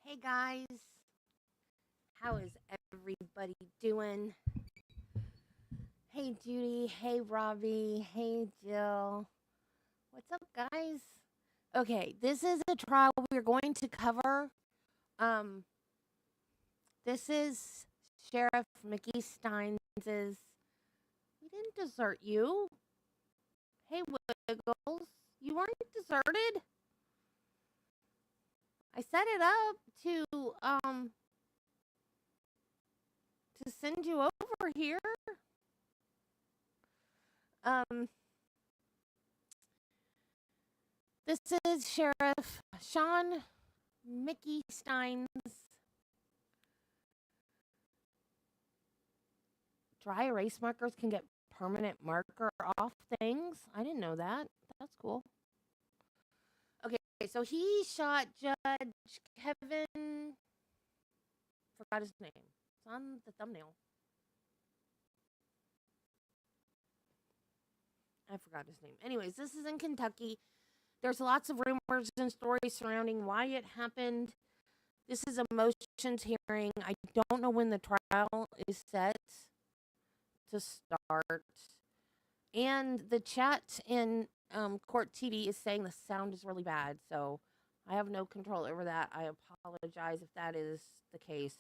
Hey guys, how is everybody doing? Hey Judy, hey Robbie, hey Jill. What's up, guys? Okay, this is a trial we're going to cover. Um, this is Sheriff Mickey Stines'. We didn't desert you. Hey Wiggles, you weren't deserted. I set it up to send you over here. Um, this is Sheriff Shawn Mickey Stines. Dry erase markers can get permanent marker off things. I didn't know that. That's cool. Okay, so he shot Judge Kevin. Forgot his name. It's on the thumbnail. I forgot his name. Anyways, this is in Kentucky. There's lots of rumors and stories surrounding why it happened. This is a motions hearing. I don't know when the trial is set to start. And the chat in Court TV is saying the sound is really bad, so I have no control over that. I apologize if that is the case,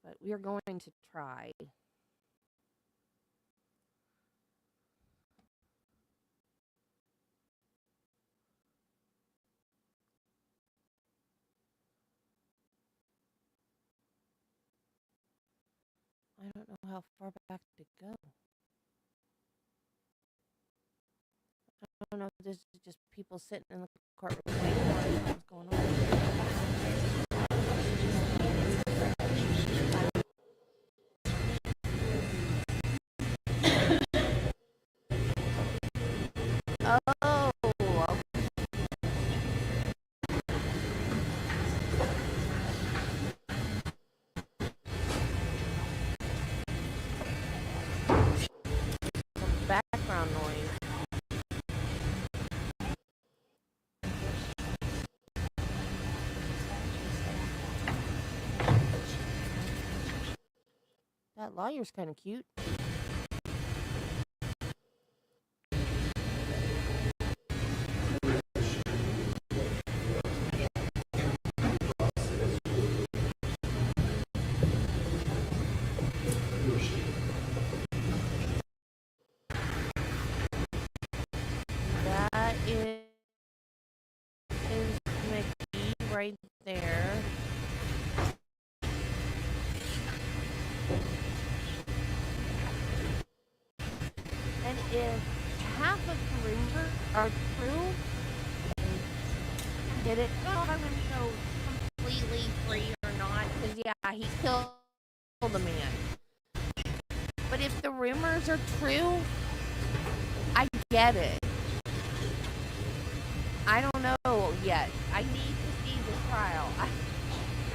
but we are going to try. I don't know how far back to go. I don't know if this is just people sitting in the courtroom waiting for what's going on. Oh, some background noise. That lawyer's kind of cute. That is Mickey right there. And if half of the rumors are true, did it? I don't know if I'm going to go completely free or not, because yeah, he killed the man. But if the rumors are true, I get it. I don't know yet. I need to see the trial.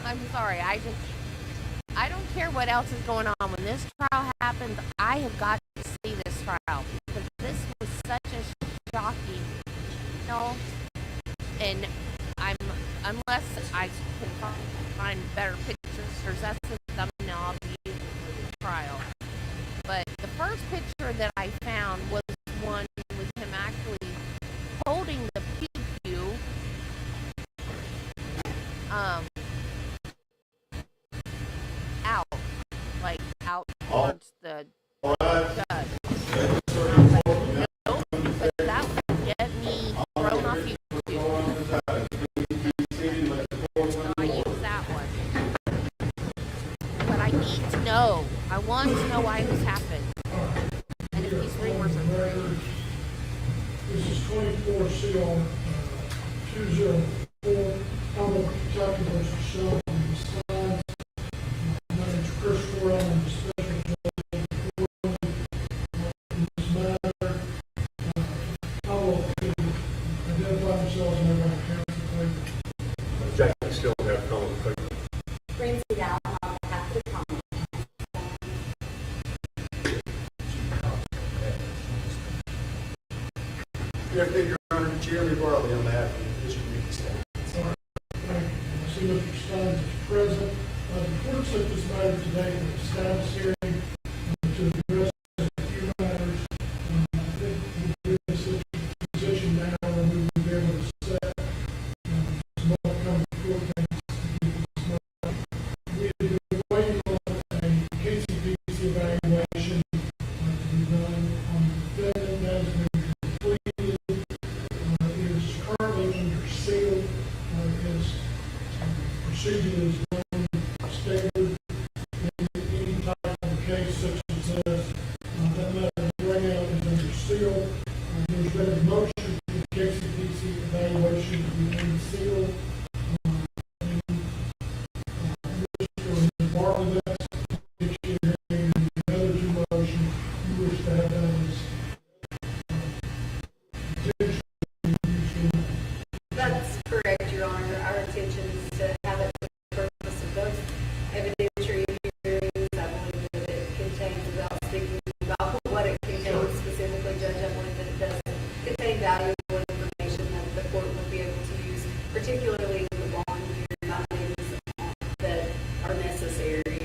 I'm sorry. I don't care what else is going on. When this trial happens, I have got to see this trial, because this was such a shocking, and unless I can find better pictures, that's the thumbnail I'll be using for the trial. But the first picture that I found was one with him actually holding the pew out towards the judge. Nope, but that would get me thrown off YouTube. So I use that one. But I need to know. I want to know why this happened. And if these rumors are true. This is 24 CL 204. Alabama, Kentucky versus Shawn. My name is Chris Ford. I'm the special judge in this matter. I will identify themselves and everyone counts the Jack, I still have color paper. Brings it out on behalf of the county. Your Honor, Jeremy Barley on behalf of the District Meeting Staff. Thank you. Mr. Stines is present. The court set this matter today for a status hearing to address a few matters. I think we'll be in a position now where we will be able to set some upcoming court dates to get this matter. We have been waiting on a KCPC evaluation to be done on the defendant. That has been completed. It is currently under seal. His procedure is known standard in any type of case such as this. That matter right now is under seal. There's been a motion for the KCPC evaluation to be unsealed. Mr. Bartlett, and the other two motions, you wish to have that as That's correct, Your Honor. Our intention is to have it for the purpose of those evidentiary hearings. I believe that it contains, without speaking about what it contains specifically, Judge, I believe that it does contain valuable information that the court will be able to use, particularly in the bond hearing findings that are necessary to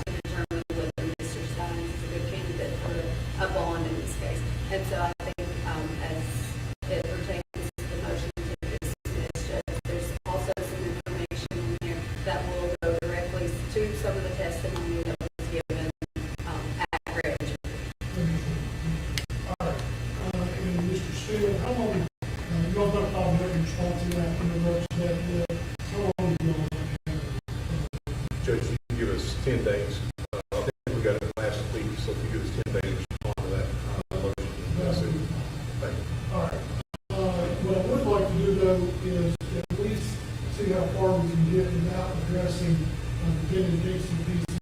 determine whether Mr. Stines is a good candidate for a bond in this case. And so I think as it pertains to the motion to dismiss, Judge, there's also some information in there that will go directly to some of the testimony that was given at grand jury. All right. And Mr. Steele, how long, you don't have to written response to that in regards to that, how long do you want to have? Judge, you can give us 10 days. I think we got it last week, so if you give us 10 days to respond to that motion, that's it. Thank you. All right. What I would like to do, though, is at least see how far we can get without addressing the KCPC,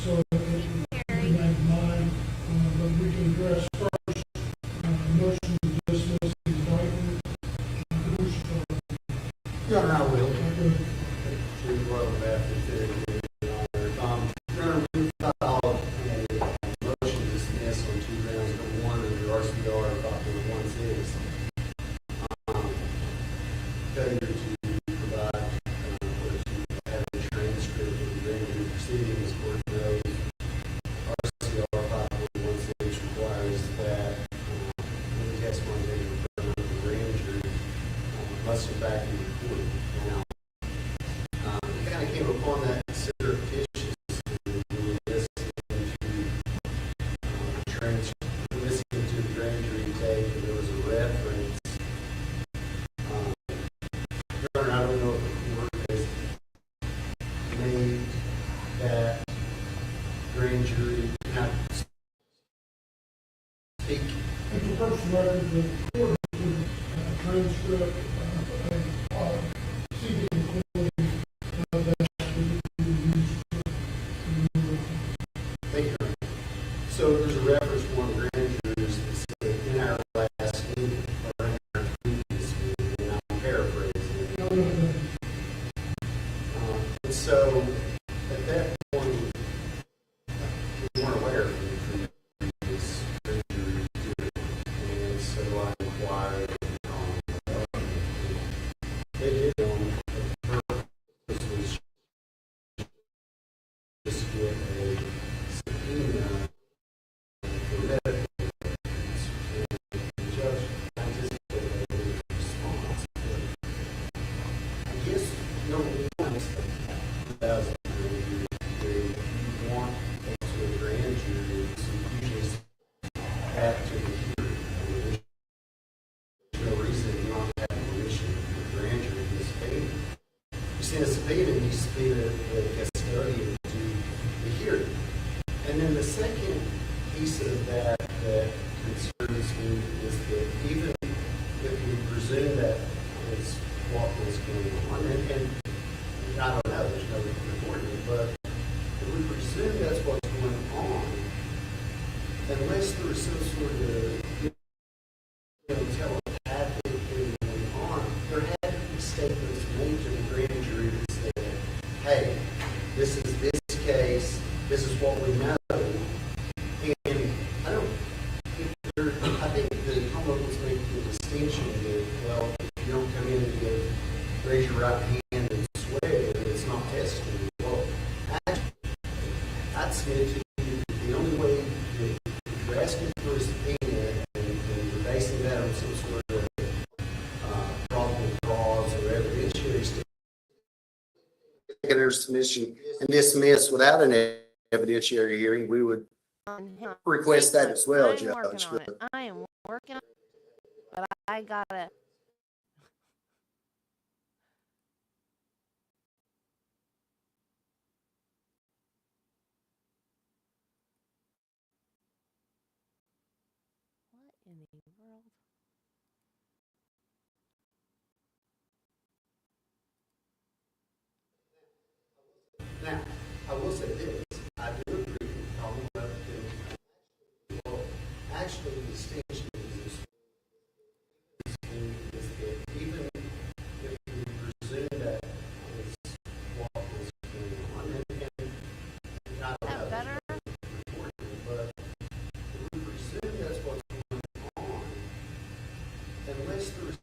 so that it can be made mine. But we can address first motion to dismiss the indictment. Who's first? Your Honor, I will. Okay. To what I'm after, Your Honor. Your Honor, we filed a motion to dismiss on two grounds. Number one, under RCR 5.16, failure to provide or to have a transcript of the grand jury proceedings. Court knows RCR 5.16 requires that any testimony taken in front of the grand jury must in fact be recorded. Now, we kind of came upon that surreptitiously when we listened to the grand jury tape, and there was a reference. Your Honor, I don't know if the court has made that grand jury not speak. And for first record, the court has given a transcript, CD recording that we use for Thank you, Your Honor. So there's a reference to one of the grand jurors that said in our last meeting, or in our previous meeting, and I'm paraphrasing. And so at that point, we weren't aware of the previous grand jury doing it. And so I inquired on they did on the purpose was just get a subpoena for medical records. And the judge anticipated a response. But I guess number one is 2003, if you want to a grand jury, so usually back to the hearing. There's no reason not to have permission for the grand jury to subpoena. You send a subpoena and you subpoena the custodian to the hearing. And then the second piece of that concerns me is that even if we presume that is what was going on, and I don't know, there's no recording, but if we presume that's what's going on, unless there was some sort of telepathic thing going on, there had to be statements made to the grand jury that said, hey, this is this case, this is what we know. And I think the Commonwealth was making the distinction that, well, if you don't come in and give raise your right hand and swear that it's not testimony. Well, actually, I'd submit to you that the only way that if you're asking for a subpoena and you're basing that on some sort of probable cause or evidentiary submission and dismiss without an evidentiary hearing, we would request that as well, I'm working Judge. on it. I am working on it, but I gotta. What in the world? Now, I will say this, I do agree with talking about the well, actually, the distinction is that even if we presume that is what was going on, and I don't know, Better? but if we presume that's what's going on, unless there's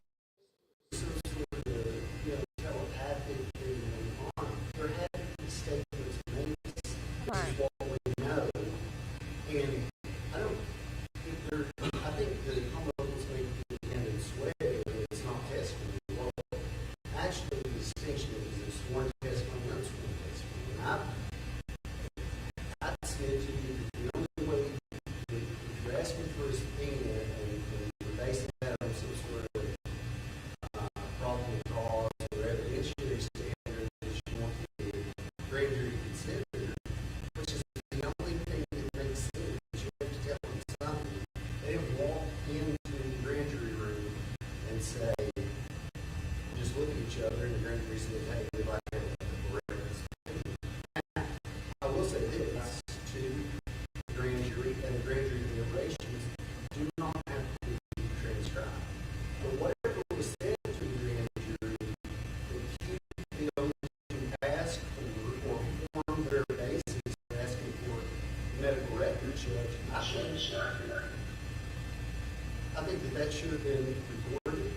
some sort of, telepathic thing going on, there had to be statements made. This Right. is what we know. And I don't think I think the homophobes may be independent swear that it's not testimony. Well, actually, the distinction is it's sworn testimony, unsworn testimony. And I'd say to you that the only way that if you're asking for a subpoena and you're basing that on some sort of probable cause or evidentiary standard that you want the grand jury to consider, which is the only thing that makes sense. You have to tell them something. They didn't walk into the grand jury room and say, just look at each other, and the grand jury said, hey, we'd like to have a reference. I will say this to the grand jury and the grand jury deliberations do not have to be transcribed. But whatever was said to the grand jury, if you feel to ask or form their basis for asking for medical records, Judge, I think that should have been recorded,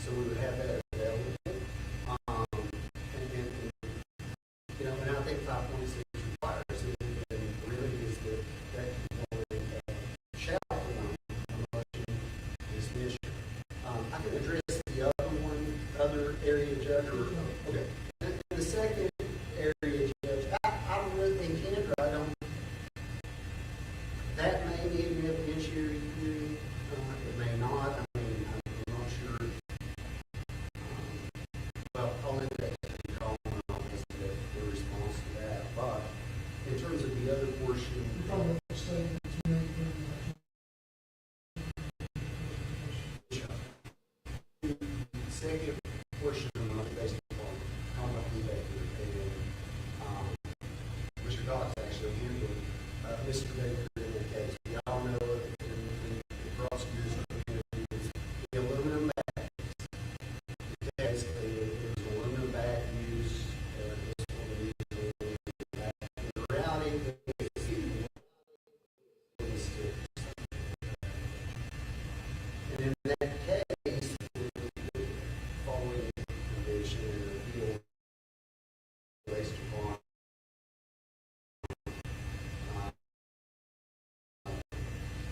so we would have that available. And I think 5.6 requires it, and really is that component shall form a motion dismissal. I can address the other area, Judge, or, okay. And the second area, Judge, I don't really think Kendra, that may need an evidentiary hearing, it may not, I'm not sure. Well, I'll leave that to the call and I'll ask the response to that, but in terms of the other portion, You're talking about the statements made during the second portion of my based upon conduct behavior and Mr. Cox actually handled Mr. Baker in that case. We all know it in the prosecutor's interviews, the aluminum bag. Basically, it was aluminum bag used, this one used aluminum bag. The reality is, and in that case, following conviction and appeal based upon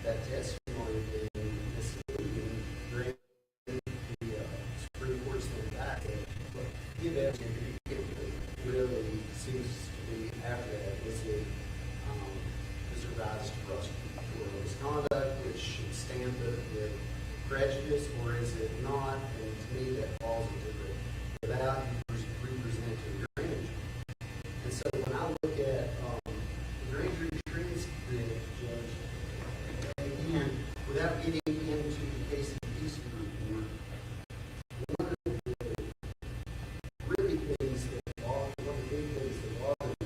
that testimony being misleading, granted the Supreme Court sent back that give evidence really seems to be after that. Is it rise to prosecutorial misconduct, which should stand with prejudice, or is it not? And to me, that falls into the without you represent to the grand jury. And so when I look at the grand jury transcript, Judge, again, without getting into the case of the peace report, one of the really things that one of the big things that bothered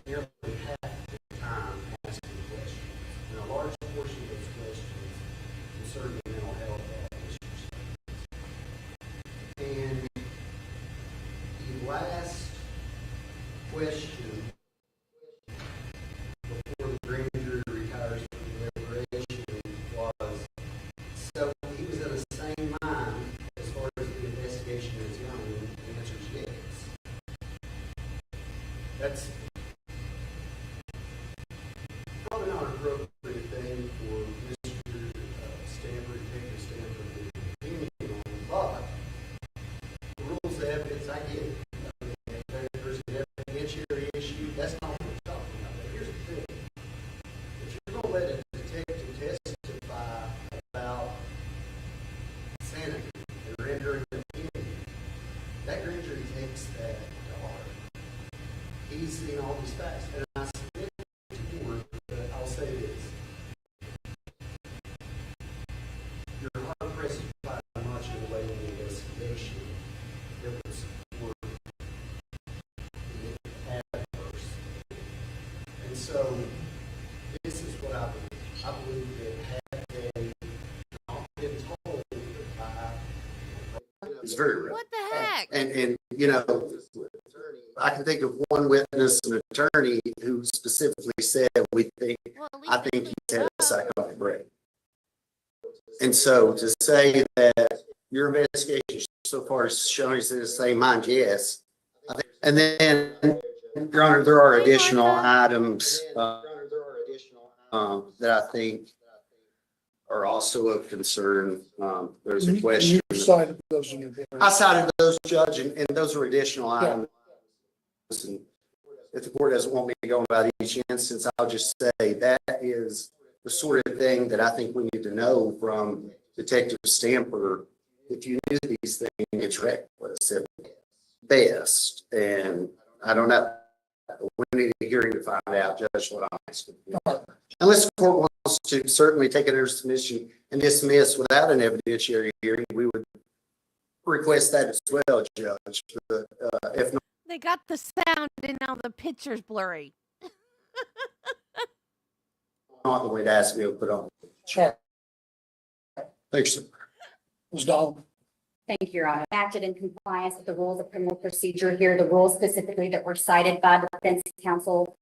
nearly half the time asking questions, and a large portion of those questions concern mental health issues. And the last question before the grand jury retires from deliberation was, so he was in the same mind as far as the investigation is young. That's probably not an appropriate thing for Mr. Stanford, Detective Stanford, to be opinion on, but the rules of evidence, I get it. I mean, if there's an evidentiary issue, that's not what we're talking about. But here's the thing. If you're going to let a detective testify about sanity and render an opinion, that grand jury takes that to heart. He's seen all these facts, and I submit to the board, but I'll say this. You're hard pressed to find much in the way of the investigation that would support the adverse. And so, this is what I believe. I believe that had they not been told by... It's very real. What the heck? And you know, I can think of one witness, an attorney, who specifically said, we think, Well, at I least think they he's had a looked up. psychotic break. And so to say that your investigation so far has shown us in the same mind, yes. I think, and then, Your Honor, there are Hi, additional Martha. items that I think are also of concern. There's a question. You cited those in your. I cited those, Judge, and those are additional items. And if the board doesn't want me to go about each instance, I'll just say that is the sort of thing that I think we need to know from Detective Stamper. If you knew these things, it's reckless at best. And I don't know. We need a hearing to find out, Judge, what I'm asking. Unless the court wants to certainly take it under submission and dismiss without an evidentiary hearing, we would request that as well, Judge. But if not, They got the sound and now the picture's blurry. the way to ask me to put on. Sorry, Thanks, sir. Ms. Dahl. Thank you, Your Honor. Acted in compliance with the rules of criminal procedure here, the rules specifically that were cited by the defense counsel.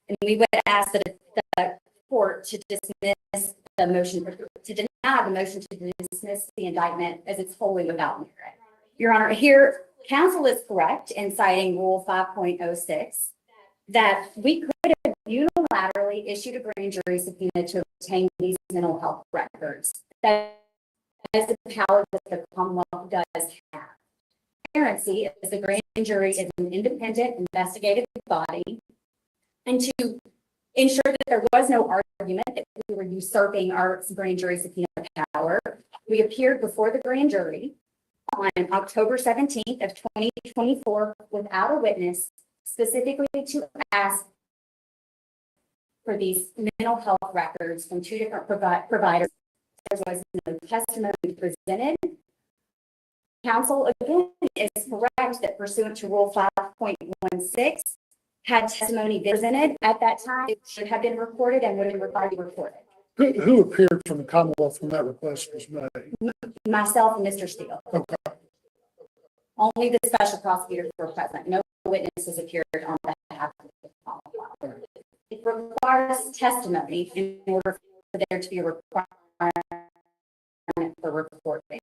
And we would ask that the court to dismiss the motion, to deny the motion to dismiss the indictment as it's wholly without merit. Your Honor, here, counsel is correct in citing Rule 5.06 that we could have unilaterally issued a grand jury subpoena to obtain these mental health records. That is the power that the Commonwealth does have. Transparency is the grand jury is an independent investigative body, and to ensure that there was no argument that we were usurping our grand jury subpoena power, we appeared before the grand jury on October 17th of 2024 without a witness, specifically to ask for these mental health records from two different providers. There was no testimony presented. Counsel again is correct that pursuant to Rule 5.16, had testimony presented at that time, it should have been recorded and would have been required to be recorded. Who appeared from the Commonwealth when that request was made? Myself and Mr. Steele. Okay. Only the special prosecutors were present. No witnesses appeared on behalf of the Commonwealth. It requires testimony in order for there to be a requirement for reporting.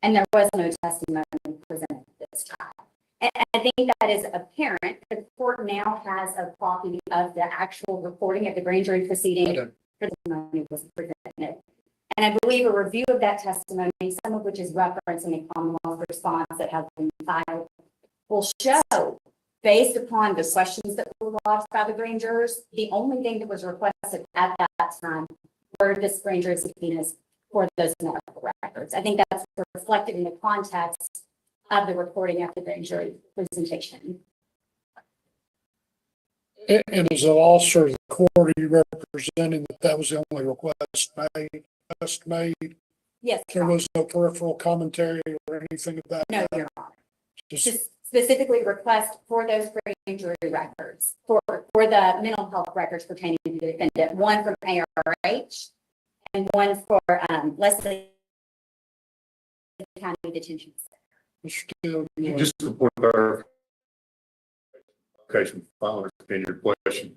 And there was no testimony presented this time. And I think that is apparent. The court now has a copy of the actual recording of the grand jury proceeding. Okay. Testimony was presented. And I believe a review of that testimony, some of which is referenced in the Commonwealth response that has been filed, will show, based upon the questions that were lodged by the grand jurors, the only thing that was requested at that time were the grand jury subpoenas for those medical records. I think that's reflected in the context of the recording of the grand jury presentation. And as an officer of the court, are you representing that was the only request made? Yes, There Your Honor. was no peripheral commentary or anything about No, that? Your Honor. Just Just specifically request for those grand jury records, for the mental health records pertaining to the defendant, one from ARH and one for Leslie County Detention Center. still. Just a point of clarification, following your question,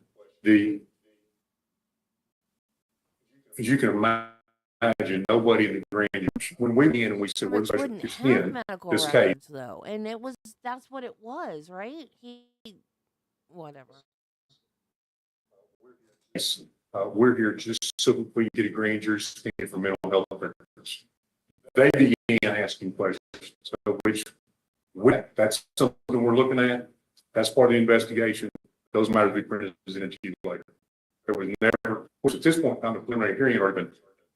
as you can imagine, nobody in the grand jury, when we went in and we said, we're Records wouldn't have in medical this case. records though, and that's what it was, right? whatever. Yes, we're here just so we can get a grand jury subpoena for mental health records. They began asking questions, so that's something we're looking at. That's part of the investigation. Those matters will be presented to you later. There was never, of course, at this point, the preliminary hearing had already been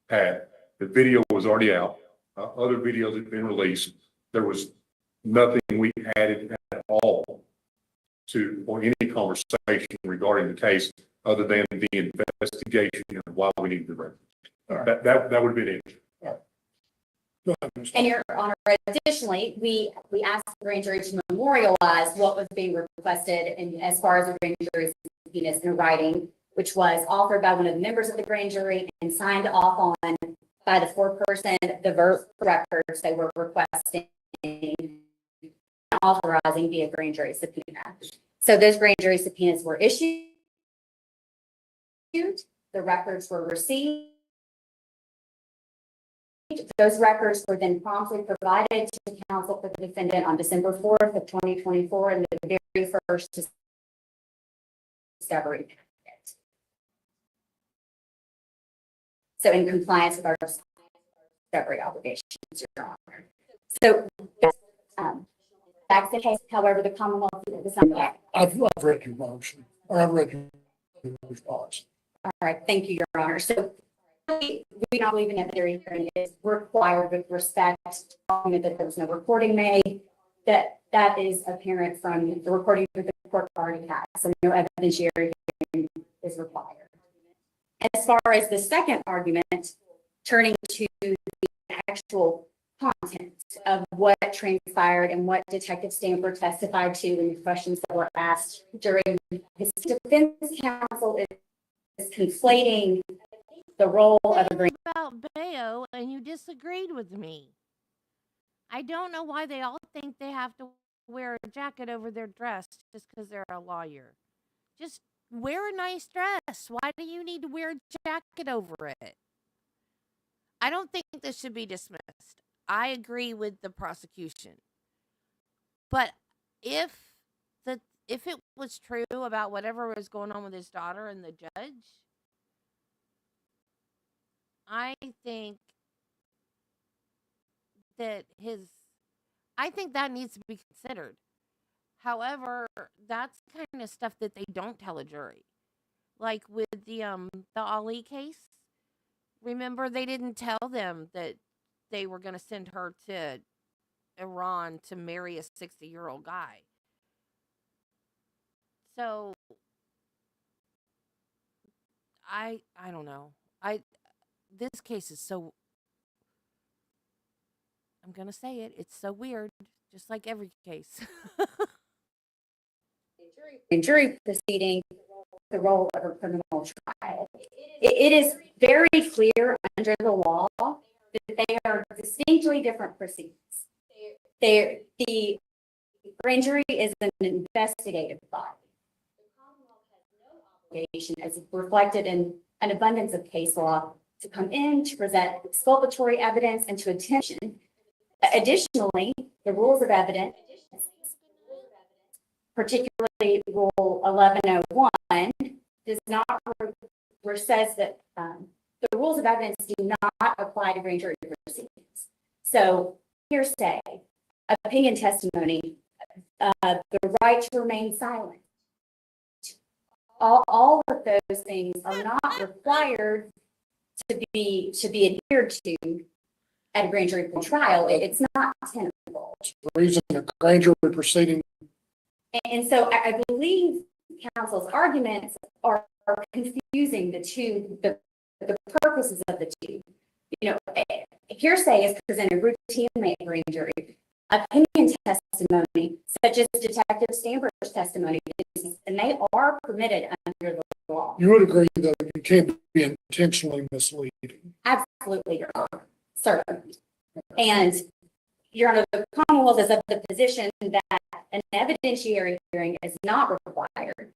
had. The video was already out. Other videos had been released. There was nothing we added at all to, or any conversation regarding the case other than the investigation and why we need the record. That would be it. Go ahead, Ms. And Your Honor, additionally, we asked the grand jury to memorialize what was being requested and as far as the grand jury's subpoenas in writing, which was authored by one of the members of the grand jury and signed off on by the foreperson, the records they were requesting, authorizing via grand jury subpoena. So those grand jury subpoenas were issued. The records were received. Those records were then promptly provided to counsel for the defendant on December 4th of 2024 in the very first discovery. So in compliance with our discovery obligations, Your Honor. So that's the case. However, the Commonwealth is not. I've read your motion, or I've read your response. All right, thank you, Your Honor. So we don't believe an evidentiary hearing is required with respect to the argument that there was no recording made. That is apparent from the recording that the court already has. So no evidentiary hearing is required. As far as the second argument, turning to the actual content of what transpired and what Detective Stanford testified to and the questions that were asked during his defense counsel is conflating the role of a grand About Bayo, and you disagreed with me. I don't know why they all think they have to wear a jacket over their dress just because they're a lawyer. Just wear a nice dress. Why do you need to wear a jacket over it? I don't think this should be dismissed. I agree with the prosecution. But if it was true about whatever was going on with his daughter and the judge, I think that needs to be considered. However, that's the kind of stuff that they don't tell a jury. Like with the Ali case, remember they didn't tell them that they were going to send her to Iran to marry a 60-year-old guy. So I don't know. This case is so, I'm going to say it, it's so weird, just like every case. in jury proceeding, the role of a criminal trial. It is very clear under the law that they are distinctly different proceedings. The grand jury is an investigative body. The Commonwealth has no obligation, as reflected in an abundance of case law, to come in, to present exculpatory evidence, and to attention. Additionally, the rules of evidence, particularly Rule 1101, does not says that the rules of evidence do not apply to grand jury proceedings. So, hearsay, opinion testimony, the right to remain silent, all of those things are not required to be adhered to at a grand jury trial. It's not tenable. The reason the grand jury proceeding. And so I believe counsel's arguments are confusing the two, the purposes of the two. You know, hearsay is presented routinely at grand jury. Opinion testimony, such as Detective Stanford's testimony, and they are permitted under the law. You would agree that you can't be intentionally misleading. Absolutely, Your Honor. Certainly. And, Your Honor, the Commonwealth is of the position that an evidentiary hearing is not required.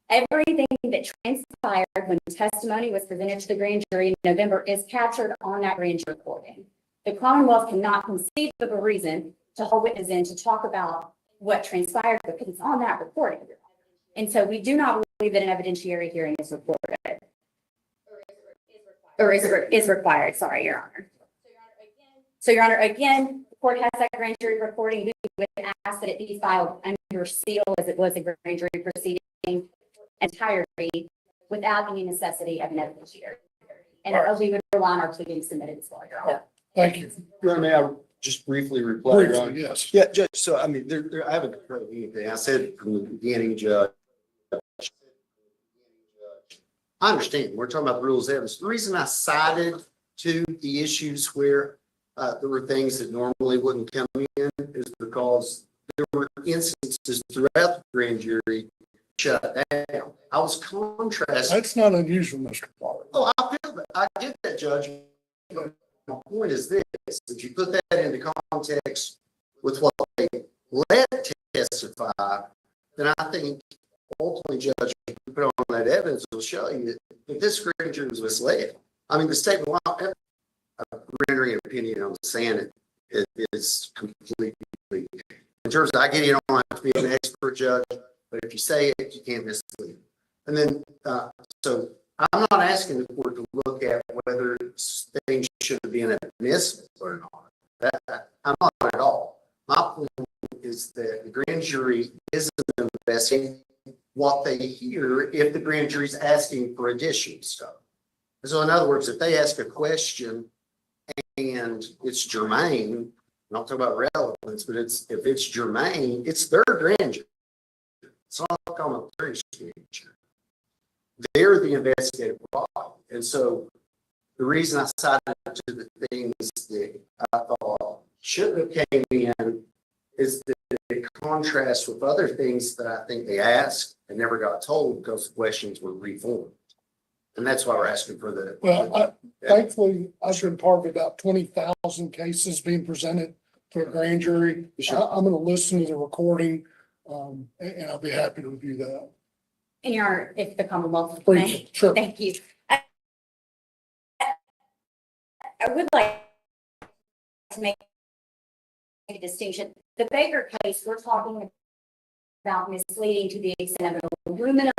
Everything that transpired when testimony was presented to the grand jury in November is captured on that grand jury recording. The Commonwealth cannot conceive of a reason to hold witnesses in to talk about what transpired because it's on that recording. And so we do not believe that an evidentiary hearing is reported. Or is required, sorry, Your Honor. So, Your Honor, again, the court has that grand jury reporting. We would ask that it be filed under seal as it was a grand jury proceeding entirely without any necessity of an evidentiary. And we would rely on our pleadings submitted as well, Your Honor. Thank you. Your Honor, may I just briefly reply, Your Honor? Briefly, yes. Yeah, Judge, so I mean, I haven't heard anything. I said from the beginning, Judge. I understand. We're talking about the rules of evidence. The reason I cited to the issues where there were things that normally wouldn't come in is because there were instances throughout the grand jury shut down. I was contrasting. That's not unusual, Mr. Pollard. Oh, I get that, Judge. But my point is this, if you put that into context with what they let testify, then I think ultimately, Judge, if you put on that evidence, will show you that this grand jury was misled. I mean, the statement, rendering an opinion on saying it is completely, in terms of, I get you don't have to be an expert, Judge, but if you say it, you can't mislead. And then, so I'm not asking the court to look at whether things should be admissible or not. I'm not at all. My point is that the grand jury isn't investigating what they hear if the grand jury is asking for additional stuff. So in other words, if they ask a question and it's germane, I'm not talking about relevance, but if it's germane, it's their grand jury. It's not common jury. They're the investigative body. And so the reason I cited to the things that I thought should have came in is that it contrasts with other things that I think they asked and never got told because the questions were reformed. And that's why we're asking for the. Well, thankfully, I've been part of about 20,000 cases being presented to a grand jury. I'm going to listen to the recording, and I'll be happy to review that. And Your Honor, if the Commonwealth. Briefly, sure. Thank you. I would like to make a distinction. The Baker case, we're talking about misleading to the extent of an aluminum.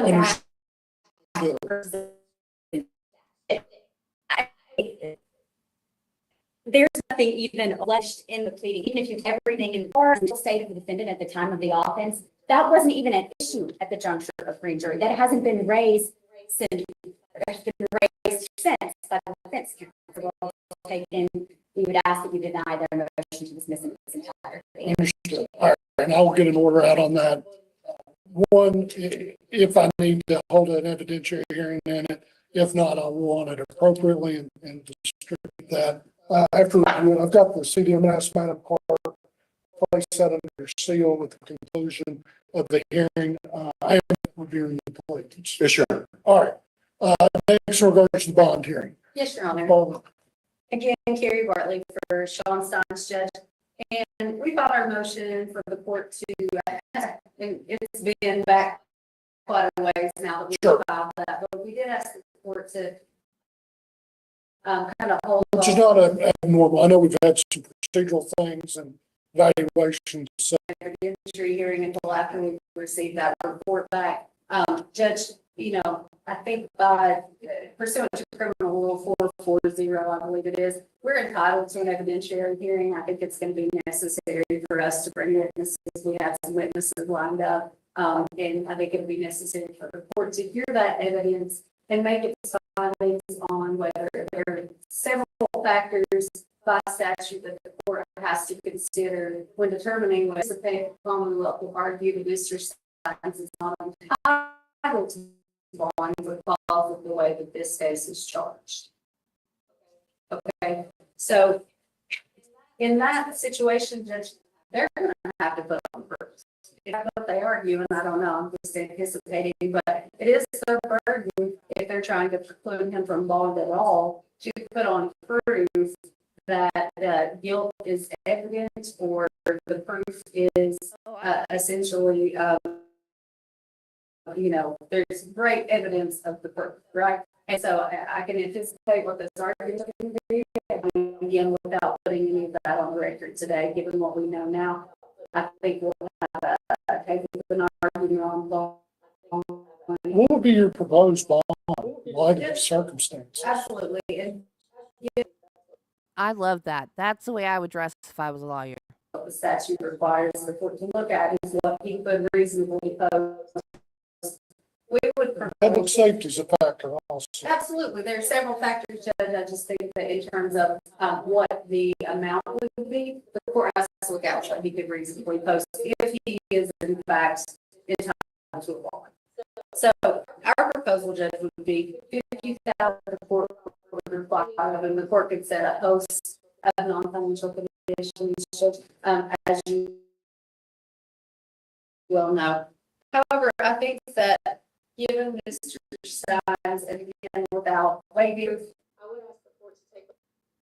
There's nothing even alleged in the pleading, even if you have everything in the state of the defendant at the time of the offense. That wasn't even an issue at the juncture of grand jury. That hasn't been raised since by the defense counsel. We would ask that you deny their motion to dismiss in its entirety. Understood. All right, and I will get an order out on that. One, if I need to hold an evidentiary hearing in it, if not, I will on it appropriately and distribute that. After review, I've got the CDMS, Madam Clerk, place that under seal with the conclusion of the hearing. I am reviewing the pleadings. Yes, sure. All right. Next, in regards to the bond hearing. Yes, Your Honor. Baldwin. Again, Carrie Bartley for Shawn, Stines, Judge. And we filed our motion for the court to, and it's been back quite a ways now that we filed that, but we did ask the court to kind of hold Which is off not abnormal. I know we've had some procedural things and evaluations. So the evidentiary hearing until after we received that report back. Judge, I think by pursuant to criminal rule 440, I believe it is, we're entitled to an evidentiary hearing. I think it's going to be necessary for us to bring witnesses. We have some witnesses lined up. And I think it would be necessary for the court to hear that evidence and make its findings on whether there are several factors by statute that the court has to consider when determining whether the Commonwealth will argue the district Stines is not entitled to bond because of the way that this case is charged. Okay, so in that situation, Judge, they're going to have to put on proof. What they argue, and I don't know, I'm just anticipating, but it is their burden if they're trying to preclude him from bond at all to put on proof that guilt is evident or the proof is essentially, there's great evidence of the proof, right? And so I can anticipate what this argument is going to be. Again, without putting any of that on the record today, given what we know now, I think we'll have a argument on What would be your proposed bond in light of the circumstances? Absolutely. And I love that. That's the way I would dress if I was a lawyer. what the statute requires the court to look at is what he could reasonably pose. We would Public propose, safety is a factor also. absolutely, there are several factors, Judge. I just think that in terms of what the amount would be, the court has to look at what he could reasonably post if he is in fact entitled to a bond. So our proposal, Judge, would be 50,000 the court would require, and the court could set a host of non-financial conditions, as you well know. However, I think that given Mr. Stines, and again, without waiving, I would ask the court to take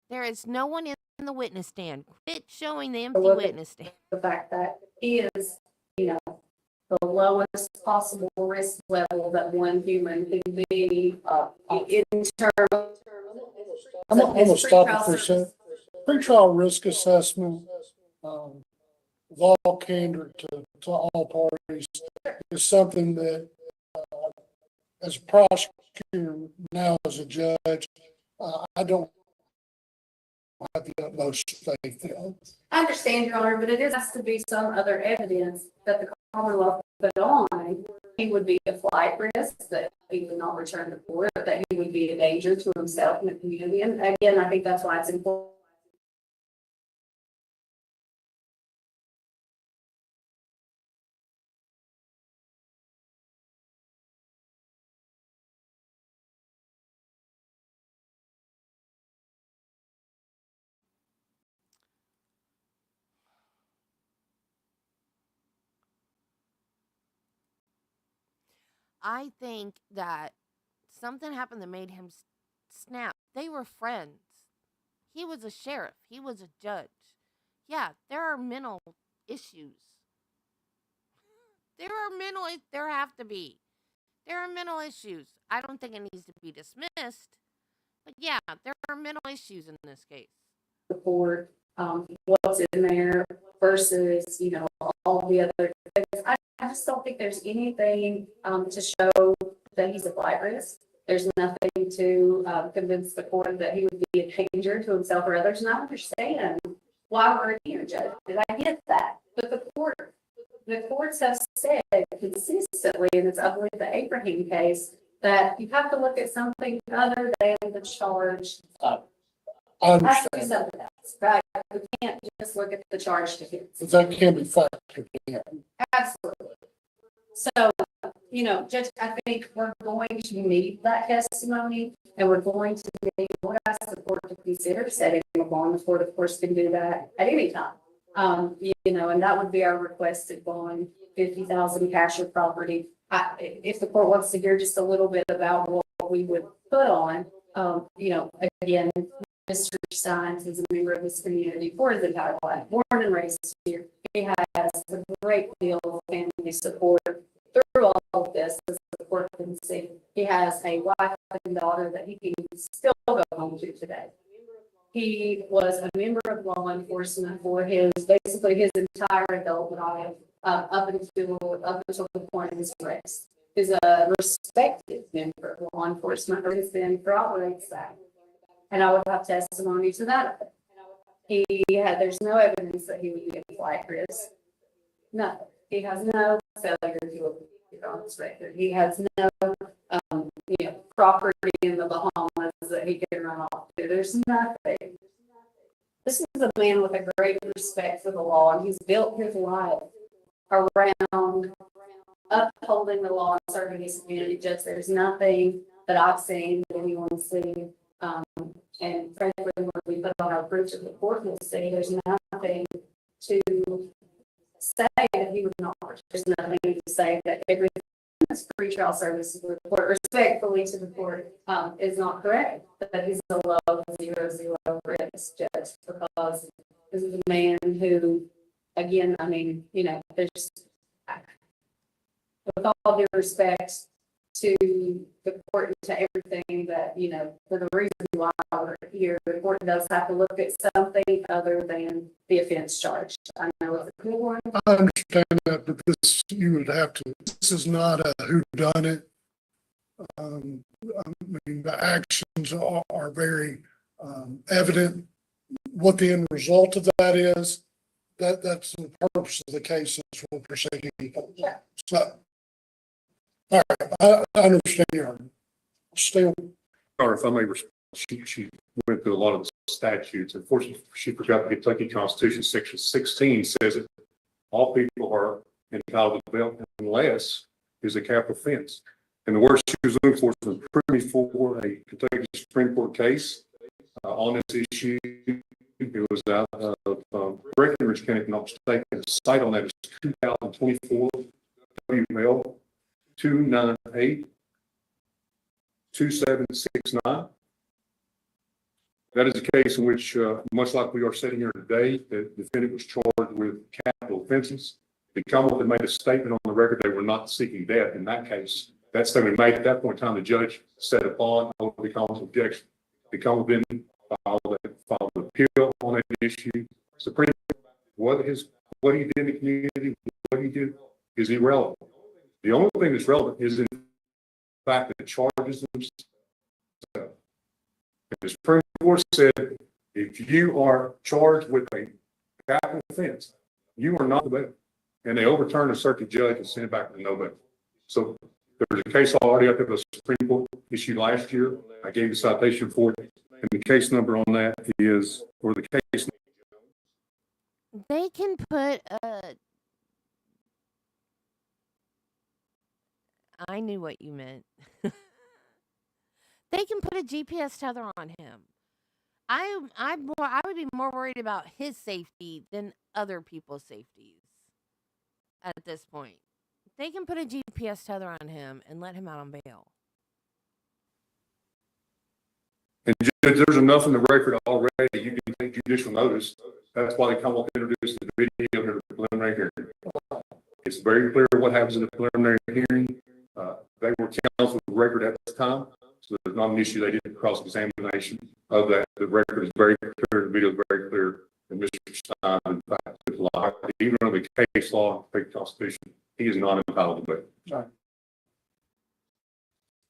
There is no one in the witness stand. Quit showing the empty look at witness stand. the fact that he is, the lowest possible risk level that one human can be, in terms. I'm gonna stop it for a second. Pretrial risk assessment, with all candor to all parties, is something that, as a prosecutor, now as a judge, I don't have the utmost faith in. I understand, Your Honor, but it has to be some other evidence that the Commonwealth put on. He would be a flight risk, that he would not return to court, that he would be a danger to himself and the community. And again, I think that's why it's important. I think that something happened that made him snap. They were friends. He was a sheriff. He was a judge. Yeah, there are mental issues. There have to be. There are mental issues. I don't think it needs to be dismissed. But yeah, there are mental issues in this case. Report, what's in there versus, all the other things. I just don't think there's anything, to show that he's a flight risk. There's nothing to, convince the court that he would be a danger to himself or others. And I understand why we're here, Judge. Did I get that? But the courts have said consistently, and it's, I believe, the Abraham case, that you have to look at something other than the charge. I It has to be understand, something else, right? We can't just look at the charge defense. but that can be factored in. Absolutely. So, Judge, I think we're going to need that testimony, and we're going to need, we'll ask the court to consider setting a bond. The court, of course, can do that at any time. And that would be our requested bond, 50,000 cash or property. If the court wants to hear just a little bit about what we would put on, again, Mr. Stines is a member of this community for his entire life, born and raised here. He has a great deal of family support through all of this, as the court can see. He has a wife and daughter that he can still go home to today. He was a member of law enforcement for basically his entire adult life, up until the point of his arrest. He's a respected member of law enforcement, or has been, corroborates that. And I would have testimony to that. There's no evidence that he would be a flight risk. No, he has no failure to appear on his record. He has no, property in the Bahamas that he can run off to. There's nothing. This is a man with a great respect for the law, and he's built his life around upholding the law and serving his community. Just there's nothing that I've seen that anyone's seen. And frankly, when we put on our proof of the court, we'll see there's nothing to say that he would not. There's nothing to say that everything that's pretrial services report respectfully to the court is not correct. That he's a low 0-0 risk, Judge, because this is a man who, again, there's, with all due respect to the court and to everything that, for the reason why we're here, the court does have to look at something other than the offense charge. I know it's a good one. I understand that, but you would have to, this is not a whodunit. I mean, the actions are very, evident. What the end result of that is, that's the purpose of the case is we're proceeding. So, all right, I understand your argument. Still, Or if I may, she went through a lot of the statutes. Unfortunately, she forgot the Kentucky Constitution, section 16 says that all people are entitled to bail unless is a capital offense. And the word she was looking for was privy for a Kentucky Supreme Court case on this issue. It was out of Breckenridge County, if I'm not mistaken. The site on that is 2024 WL 298 2769. That is a case in which, much like we are sitting here today, the defendant was charged with capital offenses. The Commonwealth had made a statement on the record they were not seeking death in that case. That statement made at that point in time, the judge set upon over the Commonwealth's objection. The Commonwealth then filed an appeal on that issue. Supreme Court, what he did in the community, what he did is irrelevant. The only thing that's relevant is in fact the charges themselves. The Supreme Court said, if you are charged with a capital offense, you are not the bail. And they overturned a circuit judge and sent it back to no bail. So there's a case already up there the Supreme Court issued last year. I gave the citation for it. And the case number on that is, or the case. They can put I knew what you meant. They can put a GPS tether on him. I would be more worried about his safety than other people's safeties at this point. They can put a GPS tether on him and let him out on bail. And Judge, there's enough in the record already. You can take judicial notice. That's why they come up and introduce the video to the preliminary hearing. It's very clear what happens in the preliminary hearing. They were counsel with the record at this time, so there's not an issue. They did cross-examination of that. The record is very clear. The video is very clear. And Mr. Stein, in fact, is live. Even under the case law, the Constitution, he is not entitled to bail.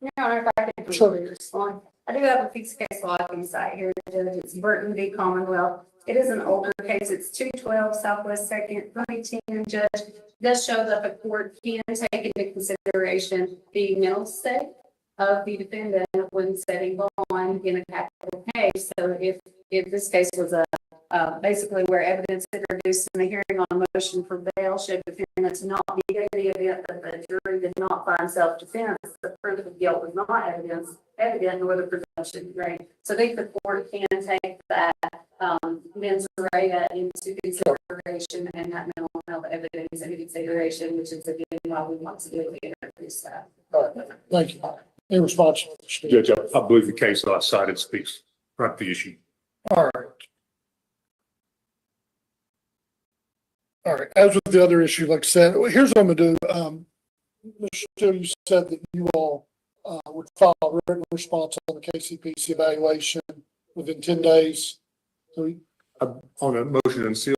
Your Honor, if I could briefly respond. I do have a piece of case law I can cite here, Judge. It's Burton v. Commonwealth. It is an older case. It's 212 Southwest 2nd, 2010. Judge does show that the court can take into consideration the mental state of the defendant when setting bond in a capital case. So if this case was basically where evidence introduced in the hearing on a motion for bail, should defendants not be in the event that the jury did not find self-defense, the proof of guilt was not evident, nor the presumption, right? So I think the court can take that mens rea into consideration and that mental health evidence into consideration, which is again why we want to do it introduce that. all right, thank you. In response, Judge, I believe the case that I cited speaks right to the issue. all right. All right, as with the other issue, like I said, here's what I'm gonna do. Mr. Steele, you said that you all would file a written response on the KCPC evaluation within 10 days. So, On a motion and seal,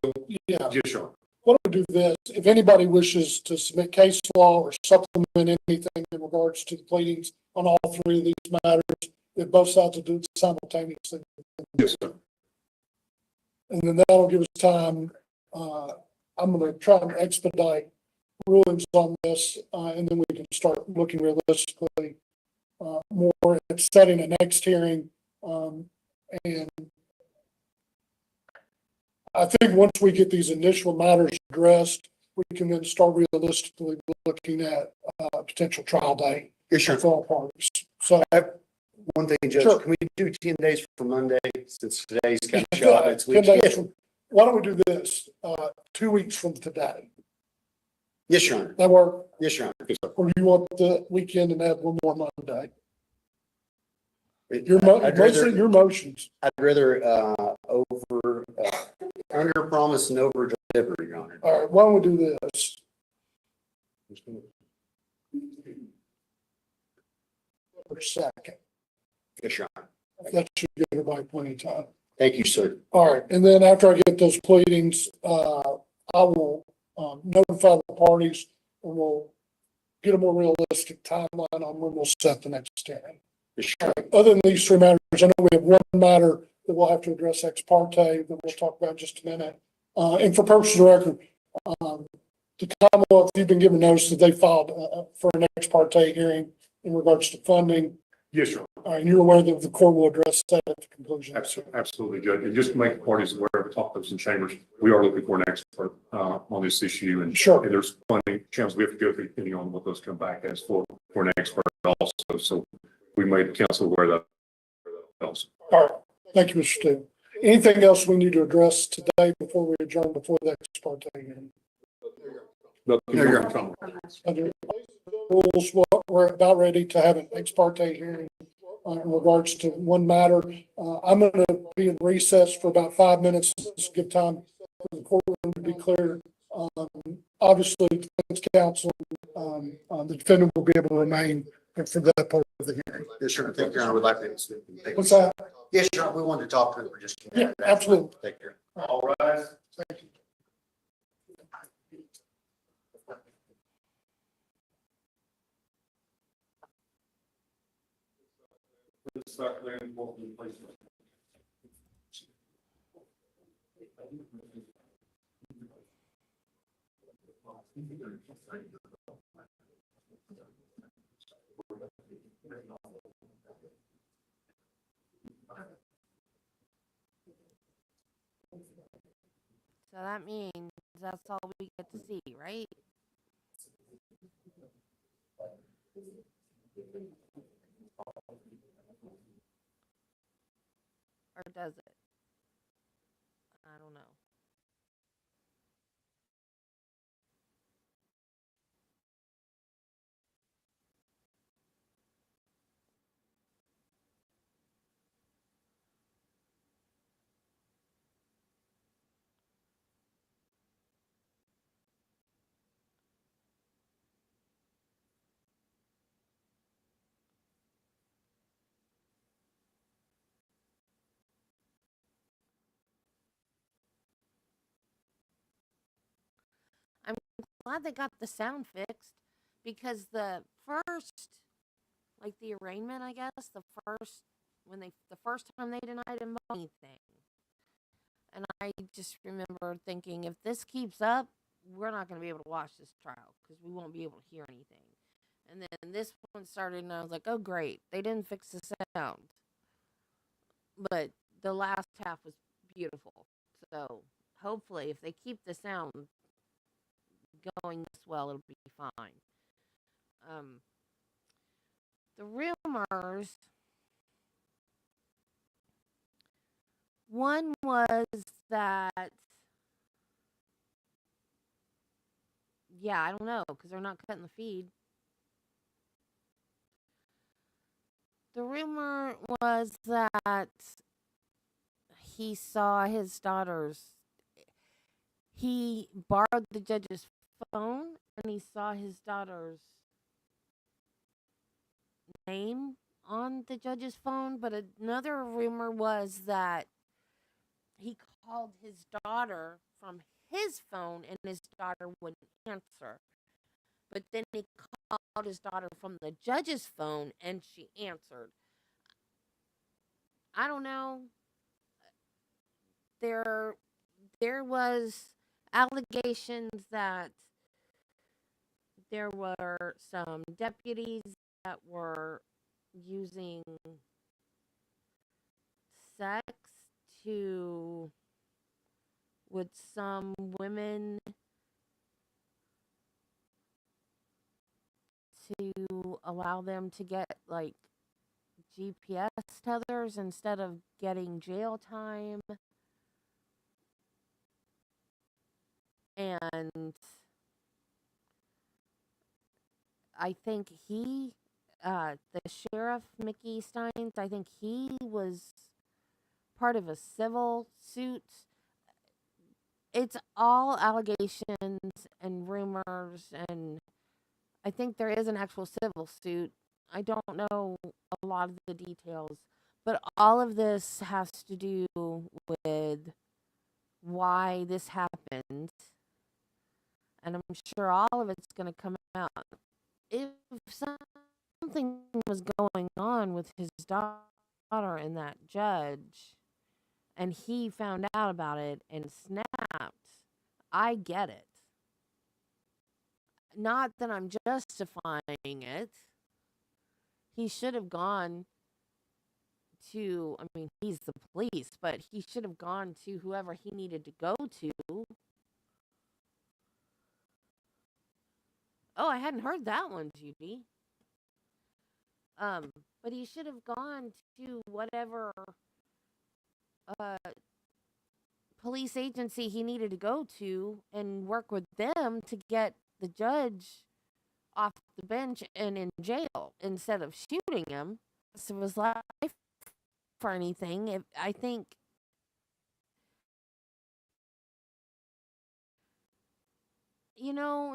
yeah, yes, Shawn. why don't we do this? If anybody wishes to submit case law or supplement anything in regards to the pleadings on all three of these matters, if both sides will do it simultaneously. Yes, sir. And then that'll give us time. I'm going to try and expedite rulings on this, and then we can start looking realistically more at setting a next hearing. And I think once we get these initial matters addressed, we can then start realistically looking at potential trial date Yes, sure. for all parties. So, One thing, Judge, Sure. can we do 10 days from Monday since today's kind of shot? It's 10 days weekend. from, why don't we do this? 2 weeks from today. Yes, Your Honor. That work? Yes, Your Honor. Or you want the weekend and have one more Monday? I'd Mostly rather, your motions. I'd rather under promise and over deliver, Your Honor. All right, why don't we do this? For a second. Yes, Your Honor. That should give everybody plenty of time. Thank you, sir. All right, and then after I get those pleadings, I will notify the parties and we'll get a more realistic timeline on when we'll set the next hearing. Other than these three matters, I know we have one matter that we'll have to address ex parte that we'll talk about in just a minute. And for purposes of record, the Commonwealth, you've been given notice that they filed for an ex parte hearing in regards to funding. Yes, sir. And you're aware that the court will address that at the conclusion. Absolutely, Judge. And just to make the parties aware of the talk of some chambers, we are looking for an expert on this issue. And Sure. and there's plenty chance we have to go through depending on what those come back as for an expert also. So we made the council aware of that also. All right. Thank you, Mr. Steele. Anything else we need to address today before we adjourn before the ex parte hearing? But Under rules, we're about ready to have an ex parte hearing in regards to one matter. I'm going to be in recess for about 5 minutes. Just give time for the courtroom to be clear. Obviously, the defense counsel, the defendant will be able to remain for that part of the hearing. Yes, sure. Thank you, Your Honor. We'd like to. What's that? Yes, Your Honor. We wanted to talk to him for just a minute. Yeah, absolutely. Take care. All right. Thank you. So that means that's all we get to see, right? Or does it? I don't know. I'm glad they got the sound fixed because the first, like the arraignment, I guess, the first time they denied him anything. And I just remember thinking, if this keeps up, we're not going to be able to watch this trial because we won't be able to hear anything. And then this one started, and I was like, oh, great. They didn't fix the sound. But the last half was beautiful. So hopefully, if they keep the sound going this well, it'll be fine. The rumors, one was that, yeah, I don't know, because they're not cutting the feed. The rumor was that he saw his daughter's, he borrowed the judge's phone and he saw his daughter's name on the judge's phone. But another rumor was that he called his daughter from his phone and his daughter wouldn't answer. But then he called his daughter from the judge's phone and she answered. I don't know. There was allegations that there were some deputies that were using sex with some women to allow them to get like GPS tethers instead of getting jail time. And I think the sheriff, Mickey Stines, I think he was part of a civil suit. It's all allegations and rumors, and I think there is an actual civil suit. I don't know a lot of the details, but all of this has to do with why this happened. And I'm sure all of it's going to come out. if something was going on with his daughter and that judge, and he found out about it and snapped, I get it. Not that I'm justifying it. He should have gone to, I mean, he's the police, but he should have gone to whoever he needed to go to. Oh, I hadn't heard that one, Judy. But he should have gone to whatever uh police agency he needed to go to and work with them to get the judge off the bench and in jail instead of shooting him. So it was life for anything. If I think,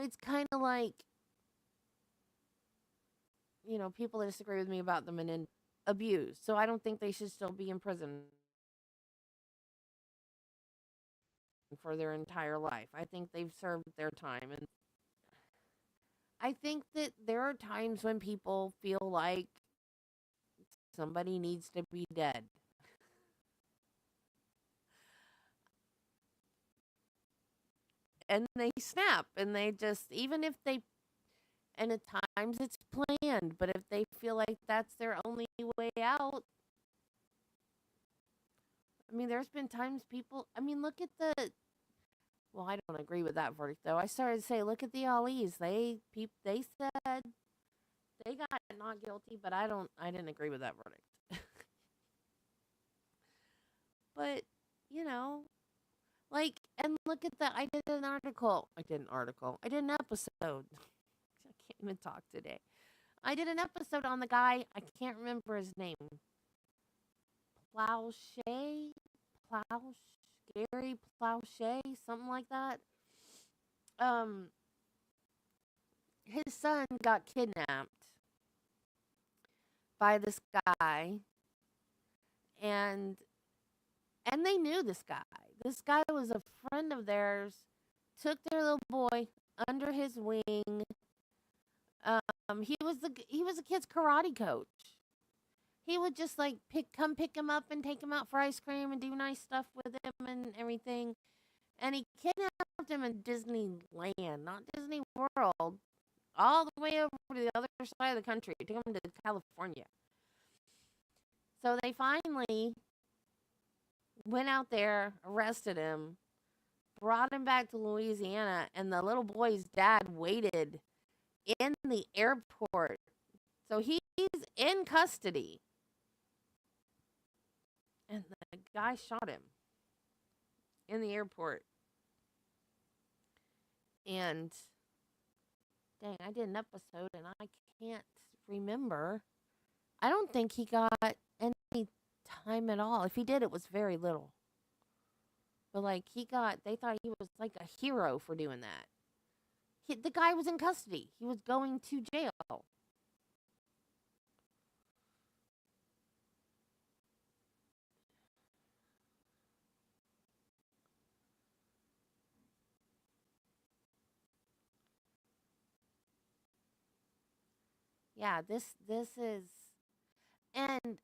it's kind of like, people that disagree with me about them and abused. So I don't think they should still be in prison for their entire life. I think they've served their time. And I think that there are times when people feel like somebody needs to be dead. And they snap and they just, even if they, and at times it's planned, but if they feel like that's their only way out, I mean, there's been times people, I mean, look at well, I don't agree with that verdict though. I started to say, look at the Ali's. They said they got not guilty, but I didn't agree with that verdict. But, like, and look at that. I did an episode. I can't even talk today. I did an episode on the guy. I can't remember his name. Gary Plowshay, something like that. His son got kidnapped by this guy, and they knew this guy. This guy was a friend of theirs, took their little boy under his wing. He was a kid's karate coach. He would just like come pick him up and take him out for ice cream and do nice stuff with him and everything. And he kidnapped him in Disneyland, not Disney World, all the way over to the other side of the country. Took him to California. So they finally went out there, arrested him, brought him back to Louisiana, and the little boy's dad waited in the airport. So he's in custody. And the guy shot him in the airport. And dang, I did an episode and I can't remember. I don't think he got any time at all. If he did, it was very little. But like they thought he was like a hero for doing that. The guy was in custody. He was going to jail. Yeah, this is, and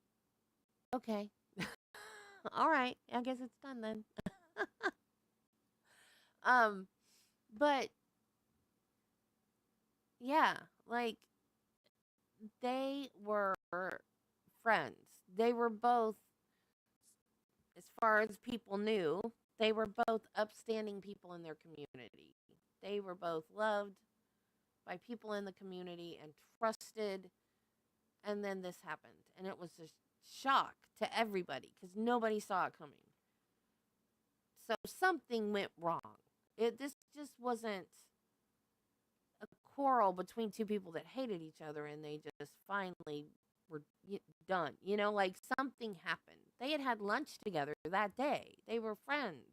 okay. All right. I guess it's done then. But yeah, like they were friends. They were both, as far as people knew, they were both upstanding people in their community. They were both loved by people in the community and trusted. And then this happened. And it was a shock to everybody because nobody saw it coming. So something went wrong. This just wasn't a quarrel between two people that hated each other and they just finally were done. Like something happened. They had lunch together that day. They were friends.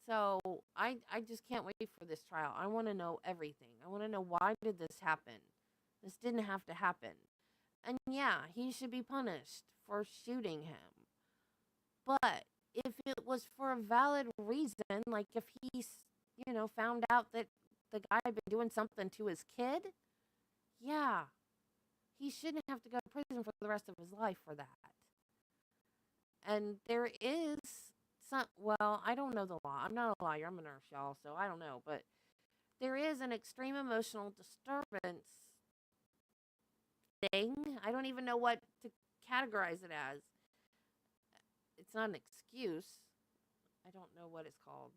So I just can't wait for this trial. I want to know everything. I want to know, why did this happen? This didn't have to happen. And yeah, he should be punished for shooting him. But if it was for a valid reason, like if he's, found out that the guy had been doing something to his kid, yeah, he shouldn't have to go to prison for the rest of his life for that. And there is some, well, I don't know the law. I'm not a lawyer. I'm a nurse, y'all, so I don't know. But there is an extreme emotional disturbance thing. I don't even know what to categorize it as. It's not an excuse. I don't know what it's called.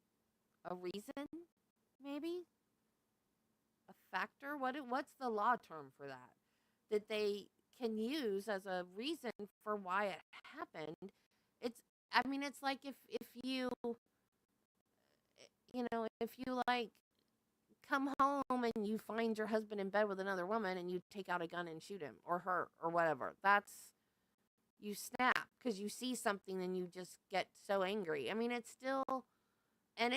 A reason, maybe? A factor? What's the law term for that? That they can use as a reason for why it happened. It's I mean it's like if you if you like come home and you find your husband in bed with another woman and you take out a gun and shoot him or her or whatever. That's you snap because you see something and you just get so angry. I mean, it's still, and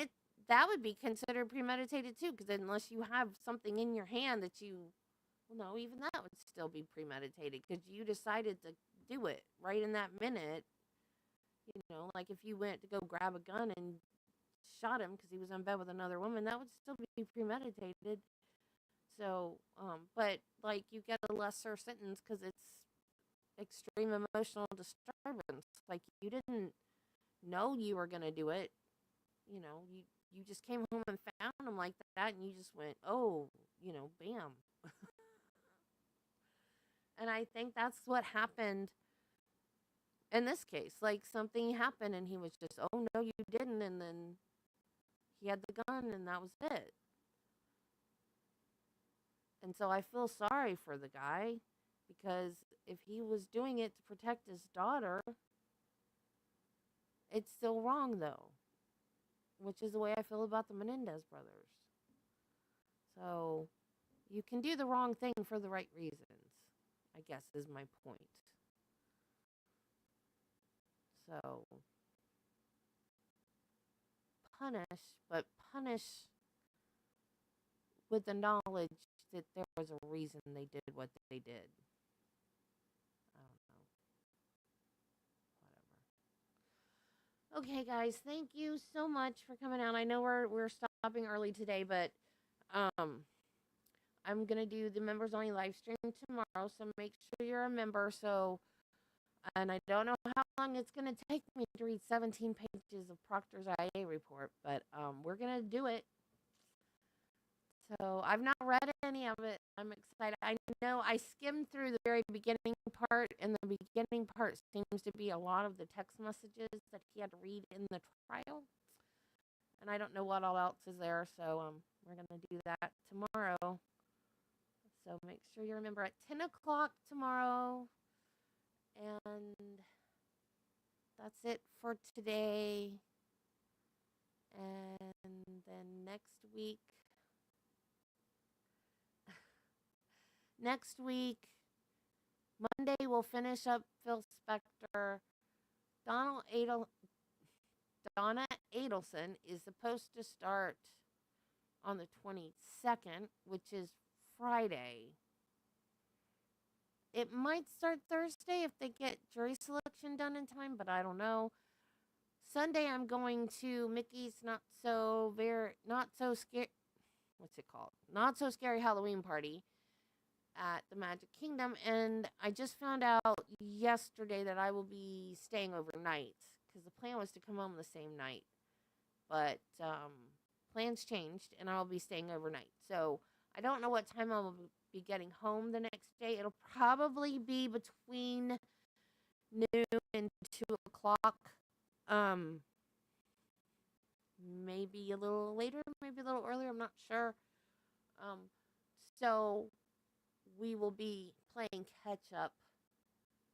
that would be considered premeditated too, because unless you have something in your hand that well, no, even that would still be premeditated because you decided to do it right in that minute. Like if you went to go grab a gun and shot him because he was in bed with another woman, that would still be premeditated. So, but like you get a lesser sentence because it's extreme emotional disturbance. Like you didn't know you were gonna do it. You just came home and found him like that, and you just went, oh, bam. And I think that's what happened in this case. Like something happened, and he was just, oh no, you didn't, and then he had the gun, and that was it. And so I feel sorry for the guy because if he was doing it to protect his daughter, it's still wrong though, which is the way I feel about the Menendez brothers. So you can do the wrong thing for the right reasons, I guess is my point. So punish with the knowledge that there was a reason they did what they did. I don't know. Whatever. Okay, guys, thank you so much for coming out. I know we're stopping early today, but I'm gonna do the members only live stream tomorrow, so make sure you're a member. And I don't know how long it's gonna take me to read 17 pages of Proctor's IA report, but we're gonna do it. So I've not read any of it. I'm excited. I know I skimmed through the very beginning part, and the beginning part seems to be a lot of the text messages that he had to read in the trial. And I don't know what all else is there, so we're gonna do that tomorrow. So make sure you remember at 10 o'clock tomorrow. And that's it for today. And then next week, Monday, we'll finish up Phil Spector. Donna Adelson is supposed to start on the 22nd, which is Friday. It might start Thursday if they get jury selection done in time, but I don't know. Sunday, I'm going to Mickey's Not So Scary Halloween party at the Magic Kingdom, and I just found out yesterday that I will be staying overnight because the plan was to come home the same night, but plans changed, and I'll be staying overnight. So I don't know what time I will be getting home the next day. It'll probably be between noon and 2 o'clock. Maybe a little later, maybe a little earlier, I'm not sure. So we will be playing catch up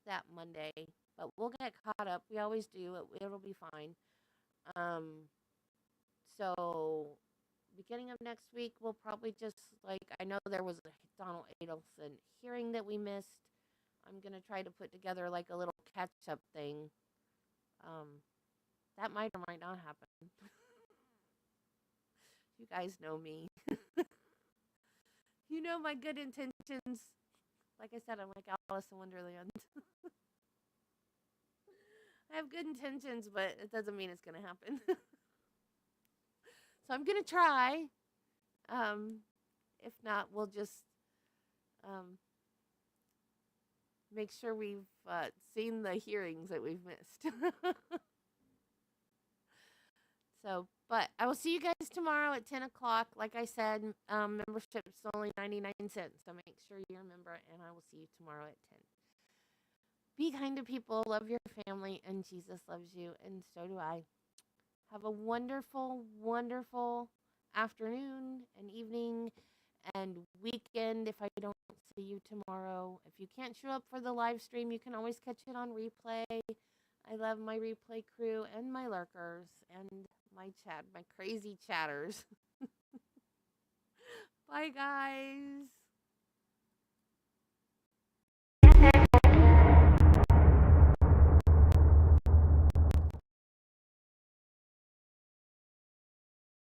that Monday, but we'll get caught up. We always do. It'll be fine. So beginning of next week, we'll probably just I know there was a Donald Adelson hearing that we missed. I'm going to try to put together a little catch up thing. That might or might not happen. You guys know me. You know my good intentions. Like I said, I'm like Alice in Wonderland. I have good intentions, but it doesn't mean it's going to happen. So I'm going to try. If not, we'll just make sure we've seen the hearings that we've missed. So, but I will see you guys tomorrow at 10 o'clock. Like I said, membership's only 99 cents. So make sure you're a member, and I will see you tomorrow at 10. Be kind to people, love your family, and Jesus loves you, and so do I. Have a wonderful, wonderful afternoon and evening and weekend if I don't see you tomorrow. If you can't show up for the live stream, you can always catch it on replay. I love my replay crew and my lurkers and my crazy chatters. Bye, guys.